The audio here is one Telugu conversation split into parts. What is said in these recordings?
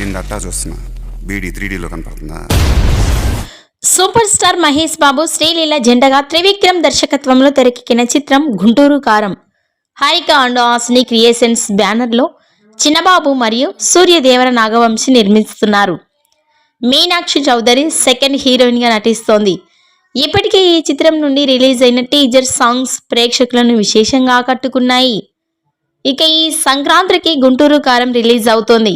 ఏంటట్టా చూస్తున్నా బీడీ 3Dలో కనపడుతుందా? సూపర్ స్టార్ మహేష్ బాబు శ్రీలీల జెండగా త్రివిక్రమ్ దర్శకత్వంలో తెరకెక్కిన చిత్రం గుంటూరు కారం హారిక అండ్ ఆస్ని క్రియేషన్స్ బ్యానర్లో చిన్నబాబు మరియు సూర్యదేవర నాగవంశి నిర్మిస్తున్నారు. మీనాక్షి చౌదరి సెకండ్ హీరోయిన్గా నటిస్తోంది. ఇప్పటికే ఈ చిత్రం నుండి రిలీజ్ అయిన టీజర్ సాంగ్స్ ప్రేక్షకులను విశేషంగా ఆకట్టుకున్నాయి. ఇక ఈ సంక్రాంతికి గుంటూరు కారం రిలీజ్ అవుతోంది.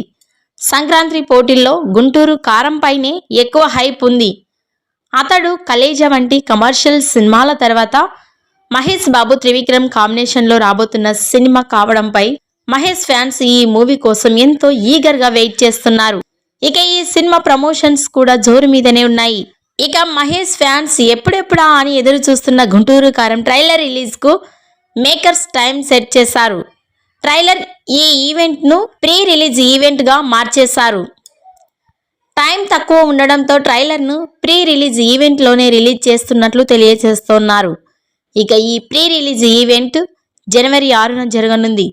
సంక్రాంతి పోటీల్లో గుంటూరు కారం పైనే ఎక్కువ హైప్ ఉంది. అతడు కలేజా వంటి కమర్షియల్ సినిమాల తర్వాత మహేష్ బాబు త్రివిక్రమ్ కాంబినేషన్లో రాబోతున్న సినిమా కావడంపై మహేష్ ఫ్యాన్స్ ఈ మూవీ కోసం ఎంతో ఈగర్గా వెయిట్ చేస్తున్నారు. ఇక ఈ సినిమా ప్రమోషన్స్ కూడా జోరు మీదనే ఉన్నాయి. ఇక మహేష్ ఫ్యాన్స్ ఎప్పుడెప్పుడా అని ఎదురు చూస్తున్న గుంటూరు కారం ట్రైలర్ రిలీజ్కు మేకర్స్ టైం సెట్ చేశారు. ట్రైలర్ ఈ ఈవెంట్ను ప్రీ రిలీజ్ ఈవెంట్గా మార్చేశారు. టైం తక్కువ ఉండడంతో ట్రైలర్ను ప్రీ రిలీజ్ ఈవెంట్లోనే రిలీజ్ చేస్తున్నట్లు తెలియజేస్తున్నారు. ఇక ఈ ప్రీ రిలీజ్ ఈవెంట్ జనవరి 6న జరగనుంది.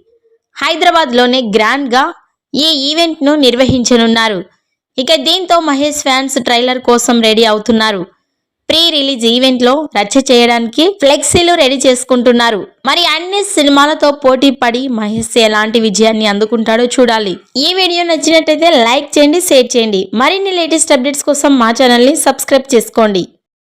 హైదరాబాద్లోనే గ్రాండ్గా ఈ ఈవెంట్ను నిర్వహించనున్నారు. ఇక దీంతో మహేష్ ఫ్యాన్స్ ట్రైలర్ కోసం రెడీ అవుతున్నారు. ప్రీ రిలీజ్ ఈవెంట్లో రచ్చ చేయడానికి ఫ్లెక్సీలు రెడీ చేసుకుంటున్నారు. మరి అన్ని సినిమాలతో పోటీ పడి మహేష్ ఎలాంటి విజయాన్ని అందుకుంటాడో చూడాలి. ఈ వీడియో నచ్చినట్లయితే లైక్ చేయండి, షేర్ చేయండి. మరిన్ని లేటెస్ట్ అప్డేట్స్ కోసం మా ఛానల్ని సబ్స్క్రైబ్ చేసుకోండి.